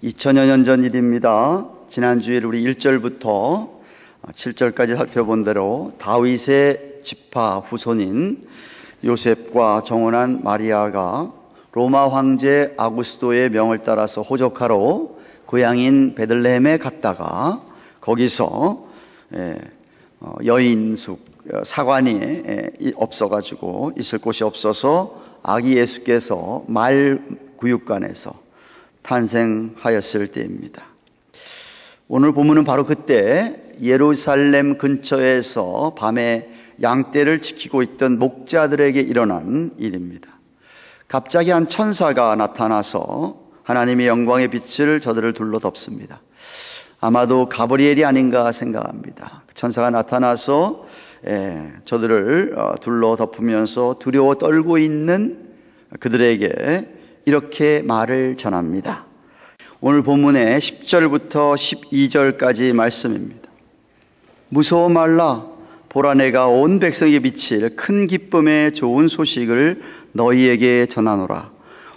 2000여 년 전 일입니다. 지난주에 우리 1절부터 7절까지 살펴본 대로 다윗의 지파 후손인 요셉과 정혼한 마리아가 로마 황제 아구스도의 명을 따라서 호적하러 고향인 베들레헴에 갔다가 거기서 여인숙 사관이 없어가지고 있을 곳이 없어서 아기 예수께서 말 구육관에서 탄생하였을 때입니다. 오늘 본문은 바로 그때 예루살렘 근처에서 밤에 양떼를 지키고 있던 목자들에게 일어난 일입니다. 갑자기 한 천사가 나타나서 하나님의 영광의 빛을 저들을 둘러 덮습니다. 아마도 가브리엘이 아닌가 생각합니다. 천사가 나타나서 저들을 둘러 덮으면서 두려워 떨고 있는 그들에게 이렇게 말을 전합니다. 오늘 본문의 10절부터 12절까지 말씀입니다. 무서워 말라. 보라, 내가 온 백성에게 비칠 큰 기쁨의 좋은 소식을 너희에게 전하노라.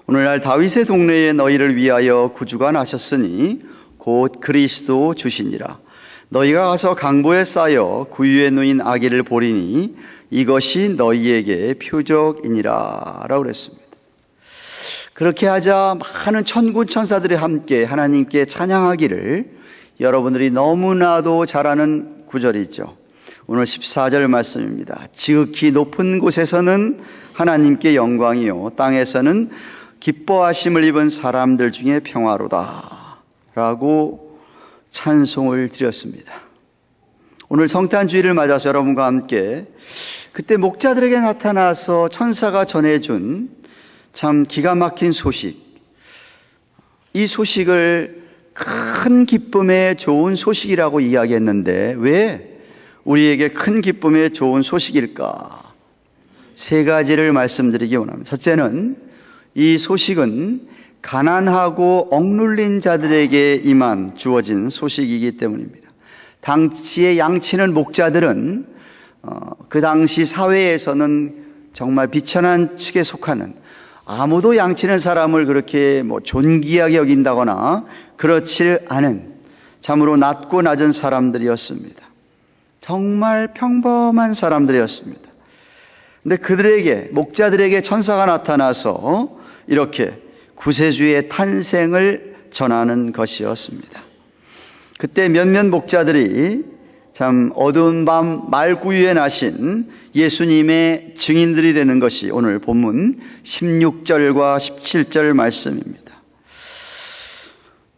오늘날 다윗의 동네에 너희를 위하여 구주가 나셨으니 곧 그리스도 주시니라. 너희가 가서 강보에 쌓여 구유에 누인 아기를 보리니 이것이 너희에게 표적이니라 라고 그랬습니다. 그렇게 하자 많은 천군 천사들이 함께 하나님께 찬양하기를 여러분들이 너무나도 잘 아는 구절이죠. 오늘 14절 말씀입니다. 지극히 높은 곳에서는 하나님께 영광이요 땅에서는 기뻐하심을 입은 사람들 중에 평화로다 라고 찬송을 드렸습니다. 오늘 성탄주의를 맞아서 여러분과 함께 그때 목자들에게 나타나서 천사가 전해준 참 기가 막힌 소식, 이 소식을 큰 기쁨의 좋은 소식이라고 이야기했는데 왜 우리에게 큰 기쁨의 좋은 소식일까? 세 가지를 말씀드리기 원합니다. 첫째는 이 소식은 가난하고 억눌린 자들에게 주어진 소식이기 때문입니다. 당시에 양치는 목자들은 그 당시 사회에서는 정말 비천한 축에 속하는, 아무도 양치는 사람을 그렇게 존귀하게 여긴다거나 그렇지 않은 참으로 낮고 낮은 사람들이었습니다. 정말 평범한 사람들이었습니다. 근데 그들에게, 목자들에게 천사가 나타나서 이렇게 구세주의 탄생을 전하는 것이었습니다. 그때 몇몇 목자들이 참 어두운 밤 말구유에 나신 예수님의 증인들이 되는 것이 오늘 본문 16절과 17절 말씀입니다.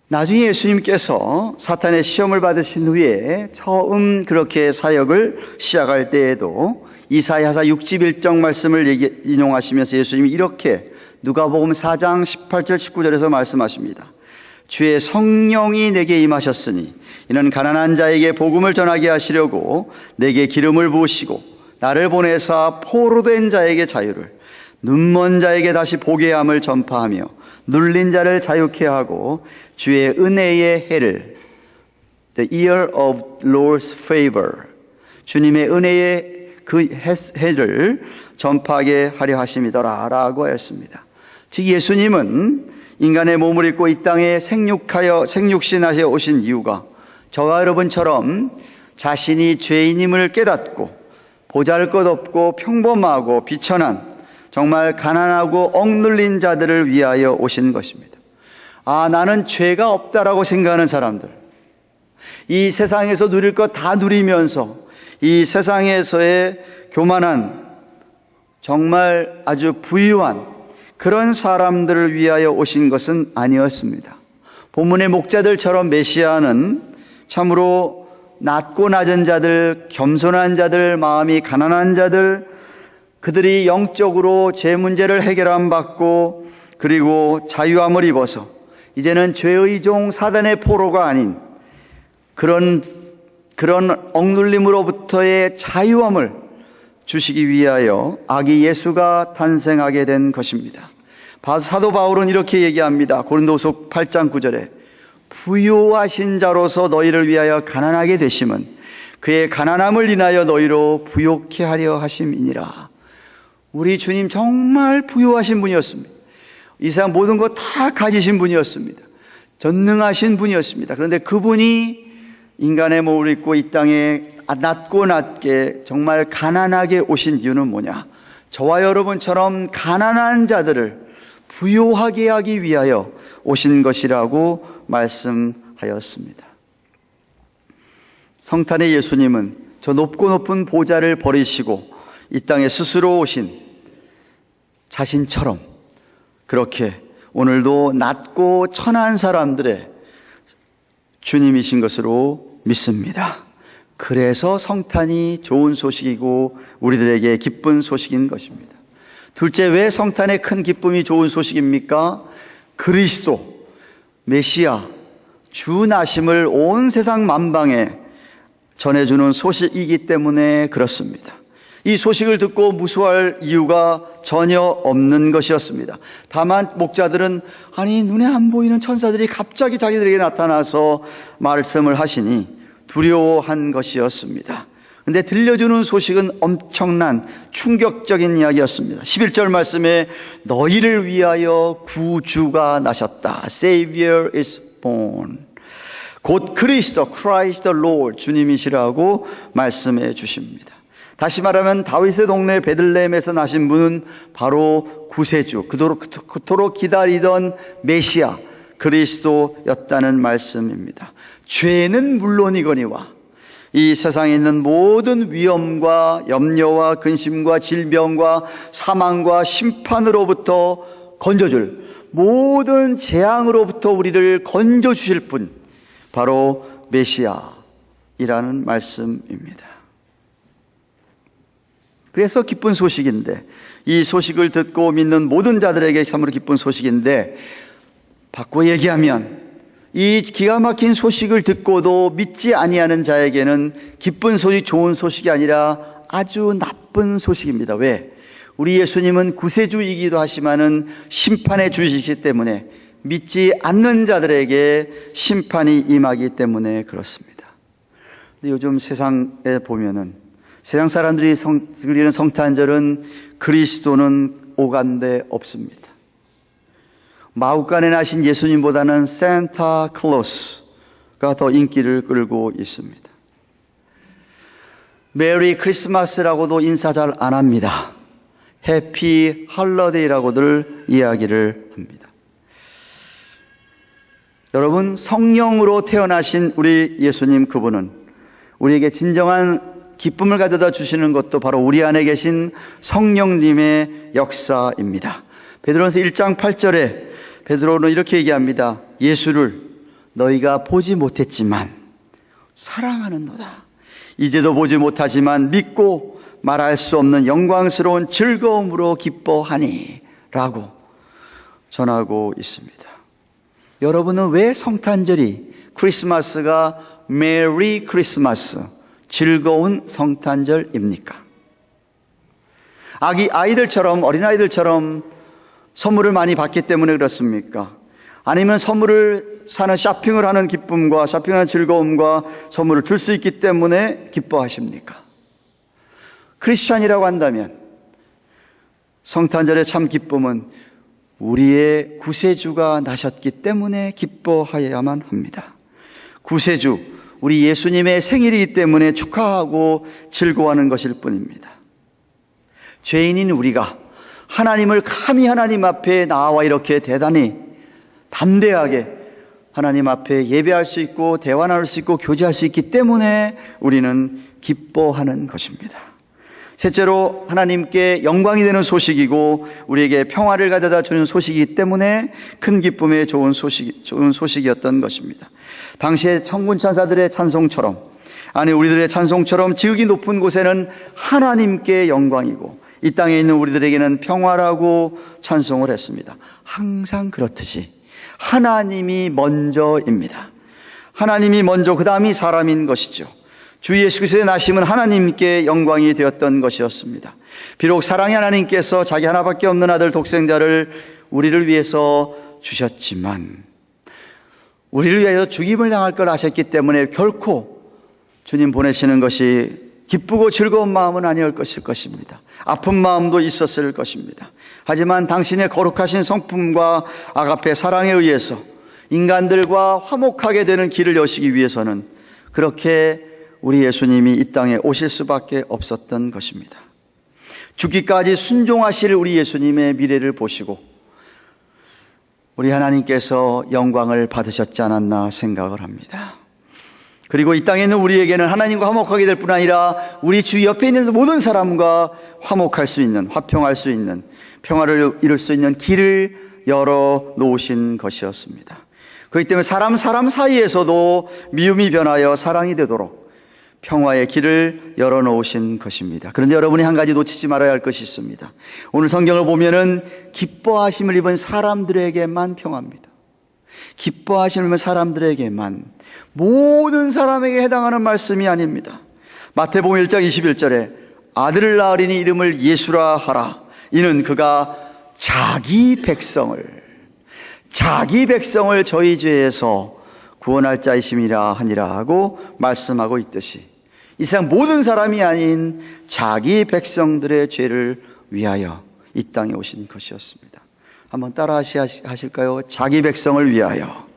나중에 예수님께서 사탄의 시험을 받으신 후에 처음 그렇게 사역을 시작할 때에도 이사야서 61장 말씀을 인용하시면서 예수님이 이렇게 누가복음 4장 18절 19절에서 말씀하십니다. 주의 성령이 내게 임하셨으니 이는 가난한 자에게 복음을 전하게 하시려고 내게 기름을 부으시고 나를 보내사 포로된 자에게 자유를, 눈먼 자에게 다시 보게 함을 전파하며 눌린 자를 자유케 하고 주의 은혜의 해를, the year of Lord's favor, 주님의 은혜의 그 해를 전파하게 하려 하심이더라 라고 했습니다. 즉 예수님은 인간의 몸을 입고 이 땅에 생육신하여 오신 이유가 저와 여러분처럼 자신이 죄인임을 깨닫고 보잘것없고 평범하고 비천한 정말 가난하고 억눌린 자들을 위하여 오신 것입니다. 나는 죄가 없다라고 생각하는 사람들, 이 세상에서 누릴 것 다 누리면서 이 세상에서의 교만한 정말 아주 부유한 그런 사람들을 위하여 오신 것은 아니었습니다. 본문의 목자들처럼 메시아는 참으로 낮고 낮은 자들, 겸손한 자들, 마음이 가난한 자들, 그들이 영적으로 죄 문제를 해결함 받고 그리고 자유함을 입어서 이제는 죄의 종 사단의 포로가 아닌 그런 억눌림으로부터의 자유함을 주시기 위하여 아기 예수가 탄생하게 된 것입니다. 사도 바울은 이렇게 얘기합니다. 고린도서 8장 9절에 부요하신 자로서 너희를 위하여 가난하게 되심은 그의 가난함을 인하여 너희로 부요케 하려 하심이니라. 우리 주님 정말 부요하신 분이었습니다. 이 세상 모든 것 다 가지신 분이었습니다. 전능하신 분이었습니다. 그런데 그분이 인간의 몸을 입고 이 땅에 낮고 낮게 정말 가난하게 오신 이유는 뭐냐? 저와 여러분처럼 가난한 자들을 부요하게 하기 위하여 오신 것이라고 말씀하였습니다. 성탄의 예수님은 저 높고 높은 보좌를 버리시고 이 땅에 스스로 오신 자신처럼 그렇게 오늘도 낮고 천한 사람들의 주님이신 것으로 믿습니다. 그래서 성탄이 좋은 소식이고 우리들에게 기쁜 소식인 것입니다. 둘째, 왜 성탄의 큰 기쁨이 좋은 소식입니까? 그리스도, 메시아, 주 나심을 온 세상 만방에 전해주는 소식이기 때문에 그렇습니다. 이 소식을 듣고 무수할 이유가 전혀 없는 것이었습니다. 다만 목자들은 아니 눈에 안 보이는 천사들이 갑자기 자기들에게 나타나서 말씀을 하시니 두려워한 것이었습니다. 그런데 들려주는 소식은 엄청난 충격적인 이야기였습니다. 11절 말씀에 너희를 위하여 구주가 나셨다. Savior is born. 곧 그리스도, Christ the Lord, 주님이시라고 말씀해 주십니다. 다시 말하면 다윗의 동네 베들레헴에서 나신 분은 바로 구세주, 그토록 기다리던 메시아, 그리스도였다는 말씀입니다. 죄는 물론이거니와 이 세상에 있는 모든 위험과 염려와 근심과 질병과 사망과 심판으로부터 건져줄 모든 재앙으로부터 우리를 건져주실 분, 바로 메시아이라는 말씀입니다. 그래서 기쁜 소식인데, 이 소식을 듣고 믿는 모든 자들에게 참으로 기쁜 소식인데, 바꿔 얘기하면 이 기가 막힌 소식을 듣고도 믿지 아니하는 자에게는 기쁜 소식, 좋은 소식이 아니라 아주 나쁜 소식입니다. 왜? 우리 예수님은 구세주이기도 하지만은 심판의 주이시기 때문에 믿지 않는 자들에게 심판이 임하기 때문에 그렇습니다. 근데 요즘 세상에 보면은 세상 사람들이 드리는 성탄절은 그리스도는 오간데 없습니다. 마구간에 나신 예수님보다는 산타클로스가 더 인기를 끌고 있습니다. 메리 크리스마스라고도 인사 잘 안 합니다. 해피 헐러데이라고들 이야기를 합니다. 여러분, 성령으로 태어나신 우리 예수님, 그분은 우리에게 진정한 기쁨을 가져다 주시는 것도 바로 우리 안에 계신 성령님의 역사입니다. 베드로전서 1장 8절에 베드로는 이렇게 얘기합니다. 예수를 너희가 보지 못했지만 사랑하는도다. 이제도 보지 못하지만 믿고 말할 수 없는 영광스러운 즐거움으로 기뻐하니 라고 전하고 있습니다. 여러분은 왜 성탄절이, 크리스마스가 메리 크리스마스, 즐거운 성탄절입니까? 아이들처럼, 어린아이들처럼 선물을 많이 받기 때문에 그렇습니까? 아니면 선물을 사는, 쇼핑을 하는 기쁨과 쇼핑하는 즐거움과 선물을 줄 수 있기 때문에 기뻐하십니까? 크리스찬이라고 한다면 성탄절의 참 기쁨은 우리의 구세주가 나셨기 때문에 기뻐하여야만 합니다. 구세주, 우리 예수님의 생일이기 때문에 축하하고 즐거워하는 것일 뿐입니다. 죄인인 우리가 하나님을 감히 하나님 앞에 나와 이렇게 대단히 담대하게 하나님 앞에 예배할 수 있고 대화 나눌 수 있고 교제할 수 있기 때문에 우리는 기뻐하는 것입니다. 셋째로, 하나님께 영광이 되는 소식이고 우리에게 평화를 가져다 주는 소식이기 때문에 큰 기쁨의 좋은 소식이었던 것입니다. 당시에 천군 천사들의 찬송처럼, 아니 우리들의 찬송처럼 지극히 높은 곳에는 하나님께 영광이고 이 땅에 있는 우리들에게는 평화라고 찬송을 했습니다. 항상 그렇듯이 하나님이 먼저입니다. 하나님이 먼저, 그 다음이 사람인 것이죠. 주 예수 그리스도의 나심은 하나님께 영광이 되었던 것이었습니다. 비록 사랑의 하나님께서 자기 하나밖에 없는 아들 독생자를 우리를 위해서 주셨지만 우리를 위해서 죽임을 당할 걸 아셨기 때문에 결코 주님 보내시는 것이 기쁘고 즐거운 마음은 아니었을 것입니다. 아픈 마음도 있었을 것입니다. 하지만 당신의 거룩하신 성품과 아가페 사랑에 의해서 인간들과 화목하게 되는 길을 여시기 위해서는 그렇게 우리 예수님이 이 땅에 오실 수밖에 없었던 것입니다. 죽기까지 순종하실 우리 예수님의 미래를 보시고 우리 하나님께서 영광을 받으셨지 않았나 생각을 합니다. 그리고 이 땅에 있는 우리에게는 하나님과 화목하게 될 뿐 아니라 우리 주위 옆에 있는 모든 사람과 화목할 수 있는, 화평할 수 있는, 평화를 이룰 수 있는 길을 열어 놓으신 것이었습니다. 그렇기 때문에 사람 사이에서도 미움이 변하여 사랑이 되도록 평화의 길을 열어놓으신 것입니다. 그런데 여러분이 한 가지 놓치지 말아야 할 것이 있습니다. 오늘 성경을 보면은 기뻐하심을 입은 사람들에게만 평화입니다. 기뻐하심을 입은 사람들에게만, 모든 사람에게 해당하는 말씀이 아닙니다. 마태복음 1장 21절에 아들을 낳으리니 이름을 예수라 하라. 이는 그가 자기 백성을 저희 죄에서 구원할 자이심이라 하니라 하고 말씀하고 있듯이 이 세상 모든 사람이 아닌 자기 백성들의 죄를 위하여 이 땅에 오신 것이었습니다. 한번 따라 하실까요? 자기 백성을 위하여.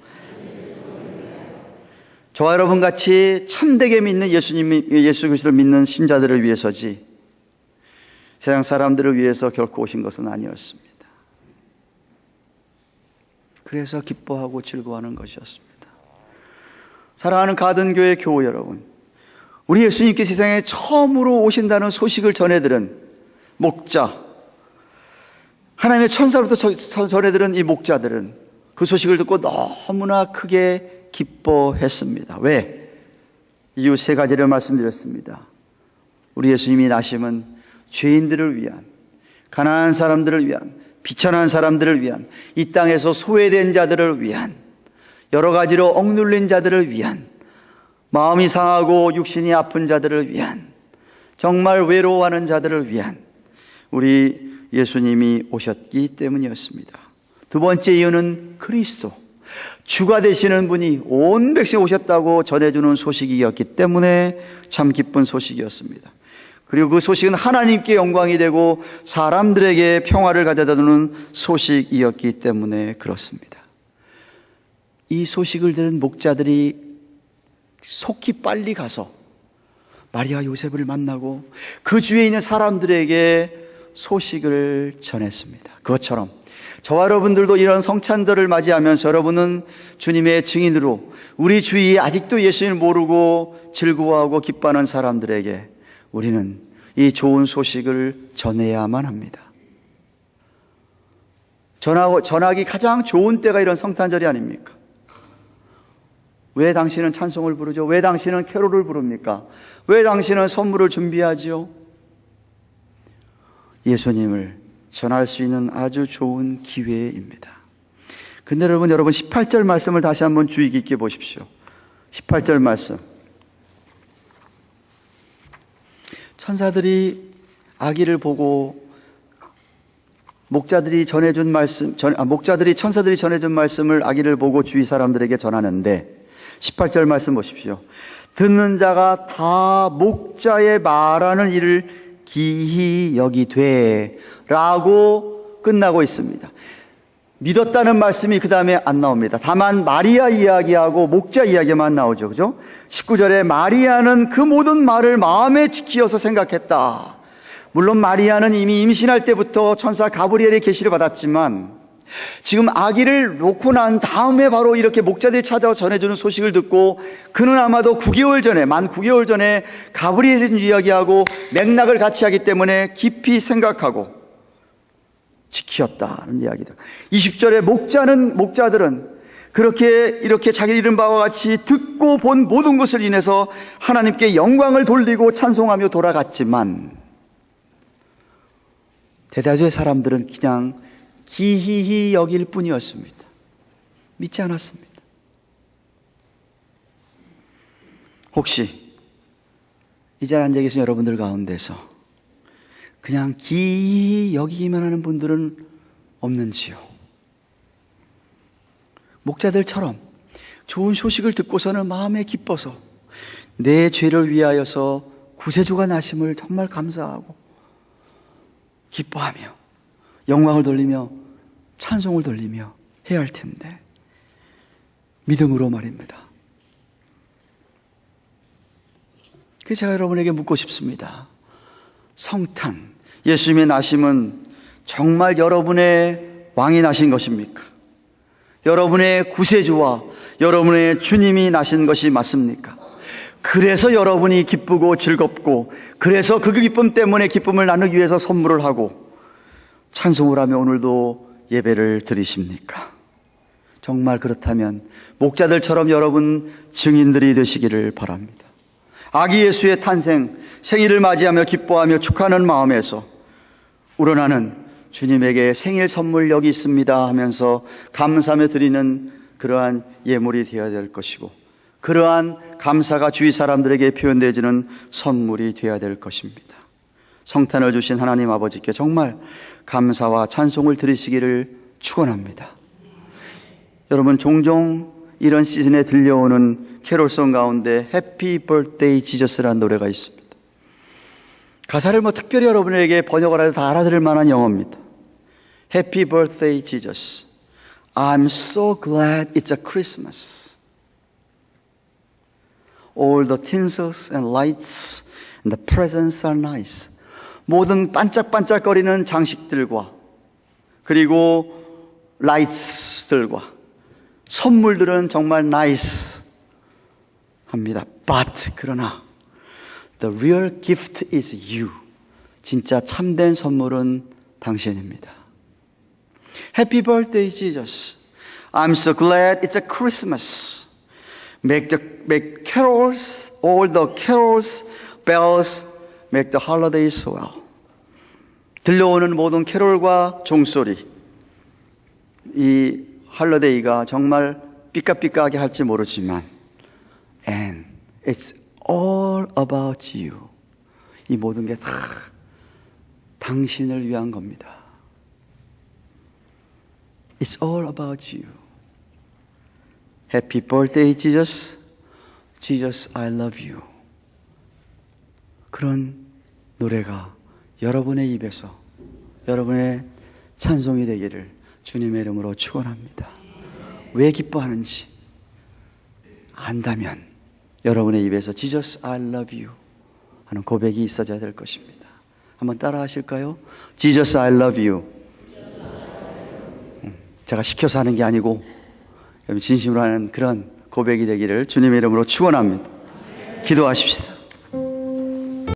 저와 여러분 같이 참되게 믿는 예수 그리스도를 믿는 신자들을 위해서지 세상 사람들을 위해서 결코 오신 것은 아니었습니다. 그래서 기뻐하고 즐거워하는 것이었습니다. 사랑하는 가든교회 교우 여러분, 우리 예수님께 세상에 처음으로 오신다는 소식을 전해들은 목자, 하나님의 천사로부터 전해들은 이 목자들은 그 소식을 듣고 너무나 크게 기뻐했습니다. 왜? 이유 세 가지를 말씀드렸습니다. 우리 예수님이 나심은 죄인들을 위한, 가난한 사람들을 위한, 비천한 사람들을 위한, 이 땅에서 소외된 자들을 위한, 여러 가지로 억눌린 자들을 위한, 마음이 상하고 육신이 아픈 자들을 위한, 정말 외로워하는 자들을 위한 우리 예수님이 오셨기 때문이었습니다. 두 번째 이유는 그리스도, 주가 되시는 분이 온 백성에 오셨다고 전해주는 소식이었기 때문에 참 기쁜 소식이었습니다. 그리고 그 소식은 하나님께 영광이 되고 사람들에게 평화를 가져다 주는 소식이었기 때문에 그렇습니다. 이 소식을 들은 목자들이 속히 빨리 가서 마리아 요셉을 만나고 그 주위에 있는 사람들에게 소식을 전했습니다. 그것처럼 저와 여러분들도 이런 성찬절을 맞이하면서 여러분은 주님의 증인으로 우리 주위에 아직도 예수님을 모르고 즐거워하고 기뻐하는 사람들에게 우리는 이 좋은 소식을 전해야만 합니다. 전하기 가장 좋은 때가 이런 성탄절이 아닙니까? 왜 당신은 찬송을 부르죠? 왜 당신은 캐롤을 부릅니까? 왜 당신은 선물을 준비하지요? 예수님을 전할 수 있는 아주 좋은 기회입니다. 근데 여러분 18절 말씀을 다시 한번 주의 깊게 보십시오. 18절 말씀. 천사들이 아기를 보고 목자들이 천사들이 전해준 말씀을 아기를 보고 주위 사람들에게 전하는데 18절 말씀 보십시오. 듣는 자가 다 목자의 말하는 일을 기히 여기되 라고 끝나고 있습니다. 믿었다는 말씀이 그 다음에 안 나옵니다. 다만 마리아 이야기하고 목자 이야기만 나오죠. 그죠? 19절에 마리아는 그 모든 말을 마음에 지키어서 생각했다. 물론 마리아는 이미 임신할 때부터 천사 가브리엘의 계시를 받았지만 지금 아기를 놓고 난 다음에 바로 이렇게 목자들이 찾아와 전해주는 소식을 듣고 그는 아마도 9개월 전에, 만 9개월 전에 가브리엘이 이야기하고 맥락을 같이 하기 때문에 깊이 생각하고 지켰다는 이야기다. 20절에 목자들은 이렇게 자기 이른 바와 같이 듣고 본 모든 것을 인해서 하나님께 영광을 돌리고 찬송하며 돌아갔지만 대다수의 사람들은 그냥 기히히 여길 뿐이었습니다. 믿지 않았습니다. 혹시 이 자리에 앉아 계신 여러분들 가운데서 그냥 기히 여기기만 하는 분들은 없는지요? 목자들처럼 좋은 소식을 듣고서는 마음에 기뻐서 내 죄를 위하여서 구세주가 나심을 정말 감사하고 기뻐하며 영광을 돌리며 찬송을 돌리며 해야 할 텐데 믿음으로 말입니다. 그래서 제가 여러분에게 묻고 싶습니다. 성탄, 예수님의 나심은 정말 여러분의 왕이 나신 것입니까? 여러분의 구세주와 여러분의 주님이 나신 것이 맞습니까? 그래서 여러분이 기쁘고 즐겁고, 그래서 그 기쁨 때문에 기쁨을 나누기 위해서 선물을 하고 찬송을 하며 오늘도 예배를 드리십니까? 정말 그렇다면 목자들처럼 여러분 증인들이 되시기를 바랍니다. 아기 예수의 탄생, 생일을 맞이하며 기뻐하며 축하하는 마음에서 우러나는 주님에게 생일 선물 여기 있습니다 하면서 감사하며 드리는 그러한 예물이 되어야 될 것이고, 그러한 감사가 주위 사람들에게 표현되어지는 선물이 되어야 될 것입니다. 성탄을 주신 하나님 아버지께 정말 감사와 찬송을 드리시기를 축원합니다. 여러분, 종종 이런 시즌에 들려오는 캐롤송 가운데 해피 버스데이 지저스라는 노래가 있습니다. 가사를 특별히 여러분에게 번역을 해서 다 알아들을 만한 영어입니다. Happy birthday, Jesus. I'm so glad it's a Christmas. All the tinsels and lights and the presents are nice. 모든 반짝반짝거리는 장식들과 그리고 라이트들과 선물들은 정말 nice 합니다. But 그러나 the real gift is you. 진짜 참된 선물은 당신입니다. Happy birthday, Jesus. I'm so glad it's a Christmas. Make carols, all the carols, bells, make the holidays well. 들려오는 모든 캐롤과 종소리, 이 할러데이가 정말 삐까삐까하게 할지 모르지만, and it's all about you. 이 모든 게 다 당신을 위한 겁니다. It's all about you. Happy birthday, Jesus. Jesus, I love you. 그런 노래가 여러분의 입에서 여러분의 찬송이 되기를 주님의 이름으로 축원합니다. 왜 기뻐하는지 안다면 여러분의 입에서 Jesus, I love you 하는 고백이 있어져야 될 것입니다. 한번 따라 하실까요? Jesus, I love you. 제가 시켜서 하는 게 아니고 진심으로 하는 그런 고백이 되기를 주님의 이름으로 축원합니다. 기도하십시다.